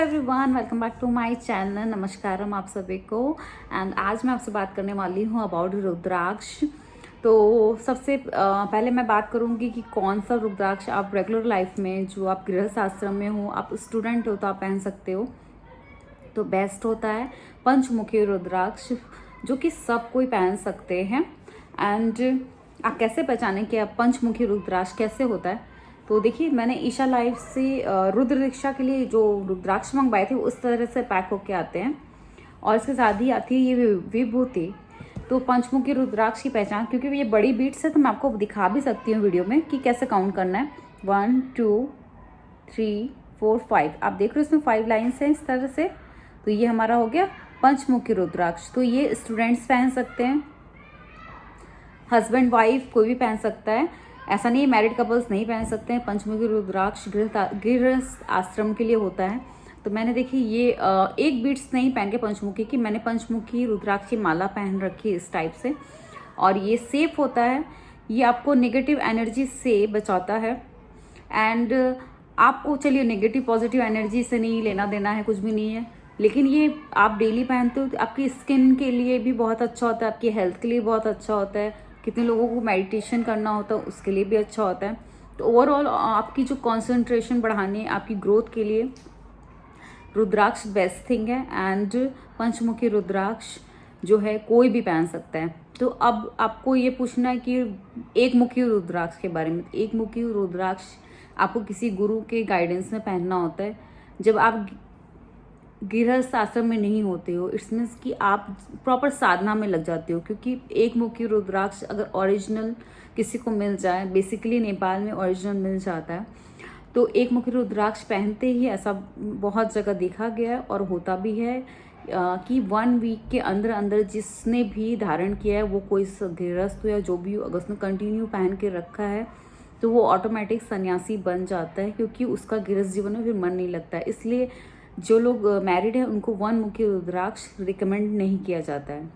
Everyone, welcome back to my channel. नमस्कारम आप सभी को। एंड आज मैं आपसे बात करने वाली हूँ अबाउट रुद्राक्ष। तो सबसे पहले मैं बात करूँगी कि कौन सा रुद्राक्ष आप रेगुलर लाइफ में, जो आप गृहस्थ आश्रम में हो, आप स्टूडेंट हो तो आप पहन सकते हो। तो बेस्ट होता है पंचमुखी रुद्राक्ष, जो कि सब कोई पहन सकते हैं। एंड आप कैसे पहचानें कि आप पंचमुखी रुद्राक्ष कैसे होता है? तो देखिए, मैंने ईशा लाइफ से रुद्र दीक्षा के लिए जो रुद्राक्ष मंगवाए थे उस तरह से पैक होके आते हैं, और इसके साथ ही आती है ये विभूति। तो पंचमुखी रुद्राक्ष की पहचान, क्योंकि ये बड़ी बीट्स है तो मैं आपको दिखा भी सकती हूँ वीडियो में कि कैसे काउंट करना है। 1 2 3 4 5, आप देख रहे हो इसमें 5 लाइन्स हैं इस तरह से। तो ये हमारा हो गया पंचमुखी रुद्राक्ष। तो ये स्टूडेंट्स पहन सकते हैं, हस्बैंड वाइफ कोई भी पहन सकता है, ऐसा नहीं है मैरिड कपल्स नहीं पहन सकते हैं। पंचमुखी रुद्राक्ष गृहस्थ आश्रम के लिए होता है। तो मैंने देखी ये एक बीट्स नहीं पहन के पंचमुखी की, मैंने पंचमुखी रुद्राक्ष की माला पहन रखी है इस टाइप से। और ये सेफ होता है, ये आपको नेगेटिव एनर्जी से बचाता है। एंड आपको चलिए नेगेटिव पॉजिटिव एनर्जी से नहीं लेना देना है, कुछ भी नहीं है, लेकिन ये आप डेली पहनते हो तो आपकी स्किन के लिए भी बहुत अच्छा होता है, आपकी हेल्थ के लिए बहुत अच्छा होता है। कितने लोगों को मेडिटेशन करना होता है उसके लिए भी अच्छा होता है। तो ओवरऑल आपकी जो कंसंट्रेशन बढ़ाने, आपकी ग्रोथ के लिए रुद्राक्ष बेस्ट थिंग है। एंड पंचमुखी रुद्राक्ष जो है कोई भी पहन सकता है। तो अब आपको ये पूछना है कि एक मुखी रुद्राक्ष के बारे में। एक मुखी रुद्राक्ष आपको किसी गुरु के गाइडेंस में पहनना होता है जब आप गृहस्थ आश्रम में नहीं होते हो। इट्स मीन्स कि आप प्रॉपर साधना में लग जाते हो, क्योंकि एक मुखी रुद्राक्ष अगर ओरिजिनल किसी को मिल जाए, बेसिकली नेपाल में ओरिजिनल मिल जाता है, तो एक मुखी रुद्राक्ष पहनते ही ऐसा बहुत जगह देखा गया है और होता भी है कि 1 वीक के अंदर अंदर जिसने भी धारण किया है, वो कोई गृहस्थ हो या जो भी हो, अगर उसने कंटिन्यू पहन के रखा है तो वो ऑटोमेटिक सन्यासी बन जाता है, क्योंकि उसका गृहस्थ जीवन में फिर मन नहीं लगता है। इसलिए जो लोग मैरिड हैं उनको 1 मुखी रुद्राक्ष रिकमेंड नहीं किया जाता है।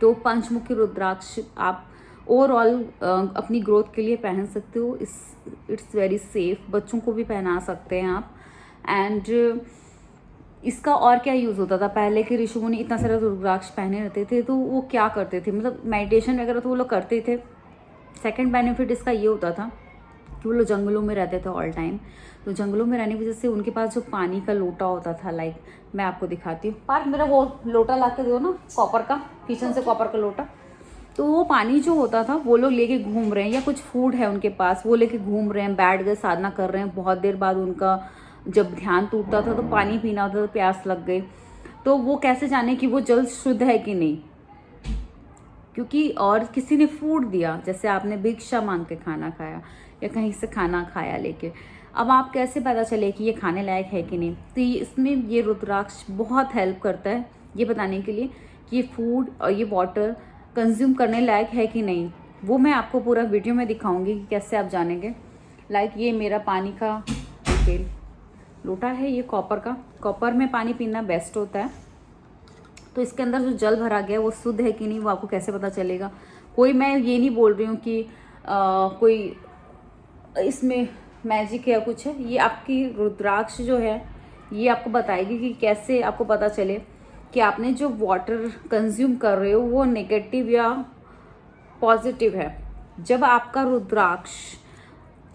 तो पंचमुखी रुद्राक्ष आप ओवरऑल अपनी ग्रोथ के लिए पहन सकते हो। इट्स वेरी सेफ, बच्चों को भी पहना सकते हैं आप। एंड इसका और क्या यूज़ होता था, पहले के ऋषि मुनि इतना सारा रुद्राक्ष पहने रहते थे तो वो क्या करते थे, मतलब मेडिटेशन वगैरह तो वो लोग करते थे। सेकेंड बेनिफिट इसका ये होता था कि वो लोग जंगलों में रहते थे ऑल टाइम। तो जंगलों में रहने की वजह से उनके पास जो पानी का लोटा होता था, लाइक मैं आपको दिखाती हूँ, पार्क मेरा वो लोटा ला के दो ना, कॉपर का, किचन से कॉपर का लोटा। तो वो पानी जो होता था वो लोग लेके घूम रहे हैं, या कुछ फूड है उनके पास वो लेके घूम रहे हैं, बैठ गए साधना कर रहे हैं, बहुत देर बाद उनका जब ध्यान टूटता था तो पानी पीना होता था, प्यास लग गई, तो वो कैसे जाने कि वो जल शुद्ध है कि नहीं, क्योंकि और किसी ने फूड दिया, जैसे आपने भिक्षा मांग के खाना खाया या कहीं से खाना खाया लेके, अब आप कैसे पता चले कि ये खाने लायक है कि नहीं। तो इसमें ये रुद्राक्ष बहुत हेल्प करता है ये बताने के लिए कि ये फूड और ये वाटर कंज्यूम करने लायक है कि नहीं। वो मैं आपको पूरा वीडियो में दिखाऊंगी कि कैसे आप जानेंगे। लाइक ये मेरा पानी का तेल लोटा है, ये कॉपर का, कॉपर में पानी पीना बेस्ट होता है। तो इसके अंदर जो जल भरा गया है वो शुद्ध है कि नहीं, वो आपको कैसे पता चलेगा। कोई, मैं ये नहीं बोल रही हूँ कि कोई इसमें मैजिक है या कुछ है, ये आपकी रुद्राक्ष जो है ये आपको बताएगी कि कैसे आपको पता चले कि आपने जो वाटर कंज्यूम कर रहे हो वो नेगेटिव या पॉजिटिव है। जब आपका रुद्राक्ष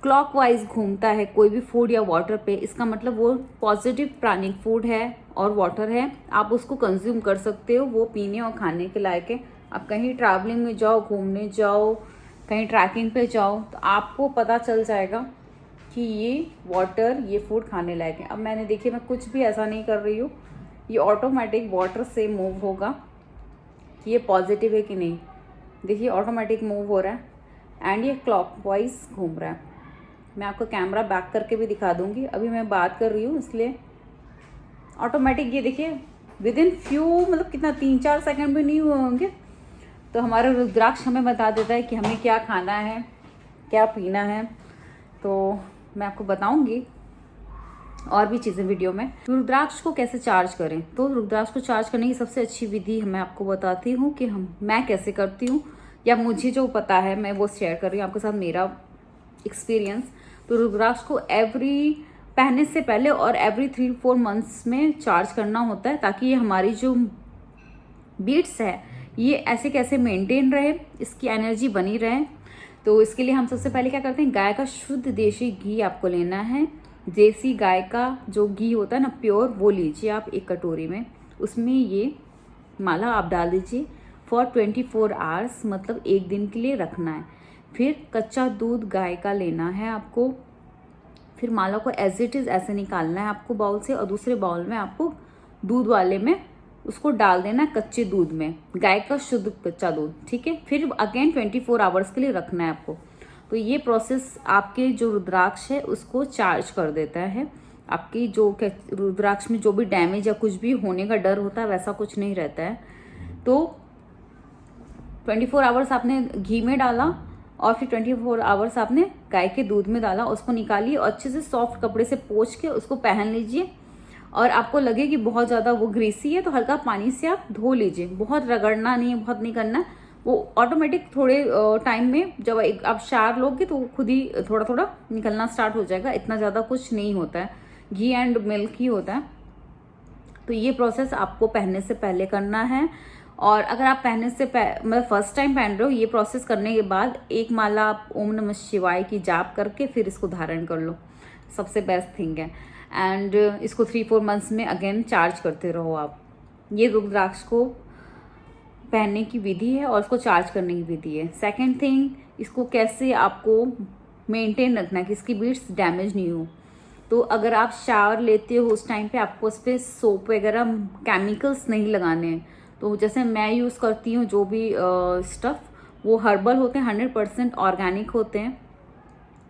क्लॉकवाइज घूमता है कोई भी फूड या वाटर पे, इसका मतलब वो पॉजिटिव प्राणिक फूड है और वाटर है, आप उसको कंज्यूम कर सकते हो, वो पीने और खाने के लायक है। आप कहीं ट्रैवलिंग में जाओ, घूमने जाओ, कहीं ट्रैकिंग पे जाओ, तो आपको पता चल जाएगा कि ये वाटर, ये फूड खाने लायक है। अब मैंने देखिए, मैं कुछ भी ऐसा नहीं कर रही हूँ, ये ऑटोमेटिक वाटर से मूव होगा कि ये पॉजिटिव है कि नहीं। देखिए ऑटोमेटिक मूव हो रहा है एंड ये क्लॉकवाइज घूम रहा है। मैं आपको कैमरा बैक करके भी दिखा दूंगी, अभी मैं बात कर रही हूँ इसलिए ऑटोमेटिक, ये देखिए विद इन फ्यू, मतलब कितना 3-4 सेकंड भी नहीं हुए होंगे तो हमारा रुद्राक्ष हमें बता देता है कि हमें क्या खाना है, क्या पीना है। तो मैं आपको बताऊंगी और भी चीज़ें वीडियो में। रुद्राक्ष को कैसे चार्ज करें, तो रुद्राक्ष को चार्ज करने की सबसे अच्छी विधि मैं आपको बताती हूँ कि मैं कैसे करती हूँ, या मुझे जो पता है मैं वो शेयर कर रही हूँ आपके साथ, मेरा एक्सपीरियंस। तो रुद्राक्ष को एवरी पहनने से पहले और एवरी 3-4 मंथ्स में चार्ज करना होता है, ताकि ये हमारी जो बीट्स है ये ऐसे कैसे मेंटेन रहे, इसकी एनर्जी बनी रहे। तो इसके लिए हम सबसे पहले क्या करते हैं, गाय का शुद्ध देसी घी आपको लेना है। देसी गाय का जो घी होता है ना, प्योर, वो लीजिए आप एक कटोरी में। उसमें ये माला आप डाल दीजिए फॉर 24 आवर्स, मतलब एक दिन के लिए रखना है। फिर कच्चा दूध गाय का लेना है आपको। फिर माला को एज इट इज़ ऐसे निकालना है आपको बाउल से, और दूसरे बाउल में आपको दूध वाले में उसको डाल देना है, कच्चे दूध में, गाय का शुद्ध कच्चा दूध, ठीक है। फिर अगेन 24 आवर्स के लिए रखना है आपको। तो ये प्रोसेस आपके जो रुद्राक्ष है उसको चार्ज कर देता है। आपकी जो रुद्राक्ष में जो भी डैमेज या कुछ भी होने का डर होता है वैसा कुछ नहीं रहता है। तो 24 आवर्स आपने घी में डाला और फिर 24 आवर्स आपने गाय के दूध में डाला, उसको निकालिए और अच्छे से सॉफ्ट कपड़े से पोंछ के उसको पहन लीजिए। और आपको लगे कि बहुत ज़्यादा वो ग्रीसी है तो हल्का पानी से आप धो लीजिए, बहुत रगड़ना नहीं है, बहुत नहीं करना। वो ऑटोमेटिक थोड़े टाइम में जब आप शावर लोगे तो खुद ही थोड़ा थोड़ा निकलना स्टार्ट हो जाएगा, इतना ज़्यादा कुछ नहीं होता है, घी एंड मिल्क ही होता है। तो ये प्रोसेस आपको पहनने से पहले करना है। और अगर आप पहनने से मतलब फर्स्ट टाइम पहन रहे हो, ये प्रोसेस करने के बाद एक माला आप ओम नमः शिवाय की जाप करके फिर इसको धारण कर लो, सबसे बेस्ट थिंग है। एंड इसको 3-4 मंथ्स में अगेन चार्ज करते रहो आप। ये रुद्राक्ष को पहनने की विधि है और उसको चार्ज करने की विधि है। सेकंड थिंग, इसको कैसे आपको मेंटेन रखना है कि इसकी बीट्स डैमेज नहीं हो। तो अगर आप शावर लेते हो उस टाइम पे आपको उस पर सोप वगैरह केमिकल्स नहीं लगाने हैं। तो जैसे मैं यूज़ करती हूँ जो भी स्टफ़, वो हर्बल होते हैं, 100% ऑर्गेनिक होते हैं,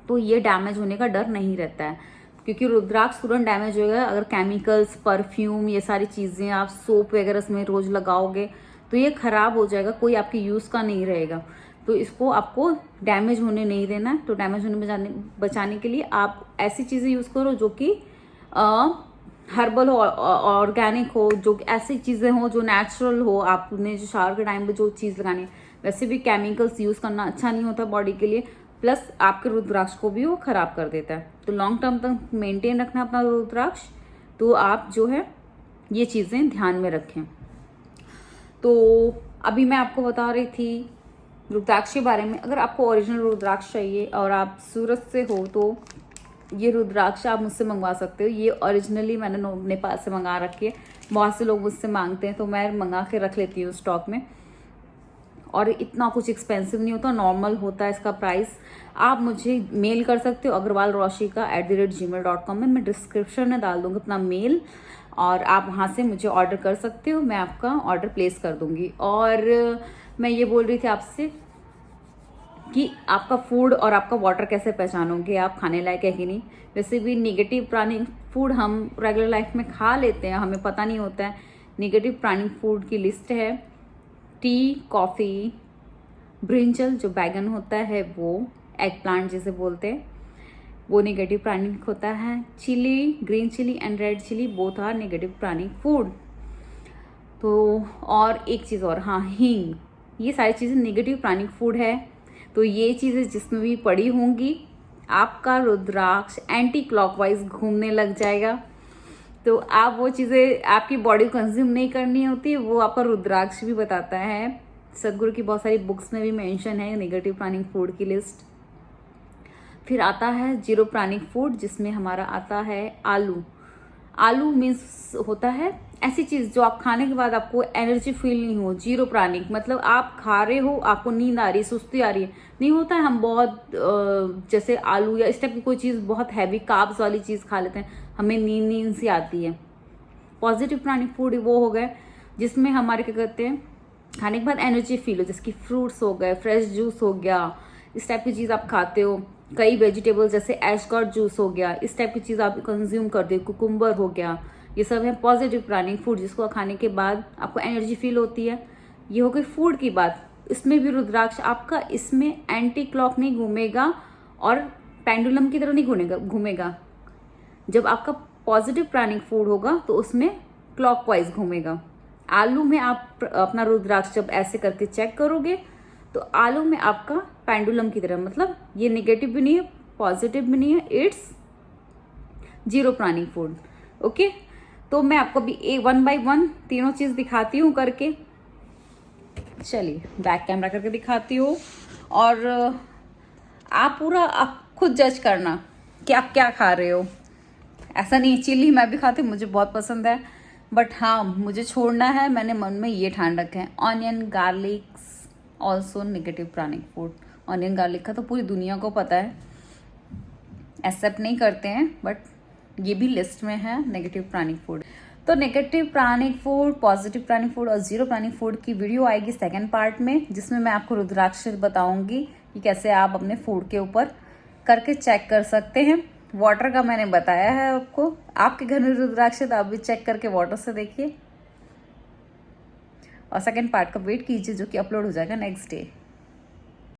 तो ये डैमेज होने का डर नहीं रहता है। क्योंकि रुद्राक्ष तुरंत डैमेज होगा अगर केमिकल्स, परफ्यूम, ये सारी चीज़ें आप सोप वगैरह इसमें रोज़ लगाओगे तो ये ख़राब हो जाएगा, कोई आपके यूज़ का नहीं रहेगा। तो इसको आपको डैमेज होने नहीं देना है। तो डैमेज होने बचाने के लिए आप ऐसी चीज़ें यूज़ करो जो कि हर्बल हो, ऑर्गेनिक हो, जो ऐसी चीज़ें हो जो नेचुरल हो। आपने जो शावर के टाइम पे जो चीज़ लगानी है, वैसे भी केमिकल्स यूज़ करना अच्छा नहीं होता बॉडी के लिए, प्लस आपके रुद्राक्ष को भी वो ख़राब कर देता है। तो लॉन्ग टर्म तक मेंटेन रखना अपना रुद्राक्ष, तो आप जो है ये चीज़ें ध्यान में रखें। तो अभी मैं आपको बता रही थी रुद्राक्ष के बारे में। अगर आपको ओरिजिनल रुद्राक्ष चाहिए और आप सूरत से हो तो ये रुद्राक्ष आप मुझसे मंगवा सकते हो। ये ओरिजिनली मैंने नेपाल से मंगा रखी है, बहुत से लोग मुझसे मांगते हैं तो मैं मंगा के रख लेती हूँ स्टॉक में। और इतना कुछ एक्सपेंसिव नहीं होता, नॉर्मल होता है इसका प्राइस। आप मुझे मेल कर सकते हो agrwalroshika@gmail.com में। मैं डिस्क्रिप्शन में डाल दूँगी अपना मेल और आप वहाँ से मुझे ऑर्डर कर सकते हो, मैं आपका ऑर्डर प्लेस कर दूँगी। और मैं ये बोल रही थी आपसे कि आपका फूड और आपका वाटर कैसे पहचानोगे आप खाने लायक है कि नहीं। वैसे भी नेगेटिव प्राणिक फूड हम रेगुलर लाइफ में खा लेते हैं, हमें पता नहीं होता है। नेगेटिव प्राणिक फूड की लिस्ट है टी, कॉफ़ी, ब्रिंजल जो बैगन होता है वो, एग प्लांट जिसे बोलते हैं वो नेगेटिव प्राणिक होता है। Chilli, green chilli and red chilli both are negative pranic food. तो और एक चीज़ और, हाँ, हींग, ये सारी चीज़ें नेगेटिव प्राणिक फूड है। तो ये चीज़ें जिसमें भी पड़ी होंगी आपका रुद्राक्ष एंटी क्लॉकवाइज घूमने लग जाएगा। तो आप वो चीज़ें आपकी बॉडी को कंज्यूम नहीं करनी होती, वो आपका रुद्राक्ष भी बताता है। सदगुरु की बहुत सारी बुक्स में भी मेंशन है नेगेटिव प्राणिक फूड की लिस्ट। फिर आता है जीरो प्राणिक फूड, जिसमें हमारा आता है आलू। आलू मीन्स होता है ऐसी चीज़ जो आप खाने के बाद आपको एनर्जी फील नहीं हो। जीरो प्राणिक मतलब आप खा रहे हो, आपको नींद आ रही है, सुस्ती आ रही है, नहीं होता है। हम बहुत जैसे आलू या इस टाइप की कोई चीज़ बहुत हैवी कार्ब्स वाली चीज़ खा लेते हैं, हमें नींद सी आती है। पॉजिटिव प्राणिक फूड वो हो गए जिसमें हमारे क्या कहते हैं खाने के बाद एनर्जी फील हो, जैसे कि फ्रूट्स हो गए, फ्रेश जूस हो गया, इस टाइप की चीज़ आप खाते हो। कई वेजिटेबल्स जैसे एशकॉट जूस हो गया, इस टाइप की चीज़ आप कंज्यूम करते हो, कुकुम्बर हो गया, ये सब है पॉजिटिव प्राणिक फूड जिसको खाने के बाद आपको एनर्जी फील होती है। ये हो गई फूड की बात। इसमें भी रुद्राक्ष आपका इसमें एंटी क्लॉक नहीं घूमेगा और पेंडुलम की तरह नहीं घूमेगा। जब आपका पॉजिटिव प्राणिक फूड होगा तो उसमें क्लॉकवाइज घूमेगा। आलू में आप अपना रुद्राक्ष जब ऐसे करके चेक करोगे तो आलू में आपका पेंडुलम की तरह, मतलब ये नेगेटिव भी नहीं है, पॉजिटिव भी नहीं है, it's zero pranic food. Okay, तो मैं आपको भी 1 बाय 1 तीनों चीज दिखाती हूँ करके। चलिए बैक कैमरा करके दिखाती हूँ, और आप खुद जज करना कि आप क्या खा रहे हो। ऐसा नहीं, चिल्ली मैं भी खाती हूँ, मुझे बहुत पसंद है, बट हाँ मुझे छोड़ना है। मैंने मन में ये ठान रखे हैं, onion garlic also negative pranic food. Onion garlic का तो पूरी दुनिया को पता है, एक्सेप्ट नहीं करते हैं, बट ये भी लिस्ट में है नेगेटिव प्राणिक फूड। तो नेगेटिव प्राणिक फूड, पॉजिटिव प्राणिक फूड और जीरो प्राणिक फूड की वीडियो आएगी सेकेंड पार्ट में, जिसमें मैं आपको रुद्राक्ष बताऊंगी कि कैसे आप अपने फूड के ऊपर करके चेक कर सकते हैं। वाटर का मैंने बताया है आपको, आपके घर में रुद्राक्ष है तो आप भी चेक करके वाटर से देखिए, और सेकेंड पार्ट का वेट कीजिए जो कि अपलोड हो जाएगा नेक्स्ट डे।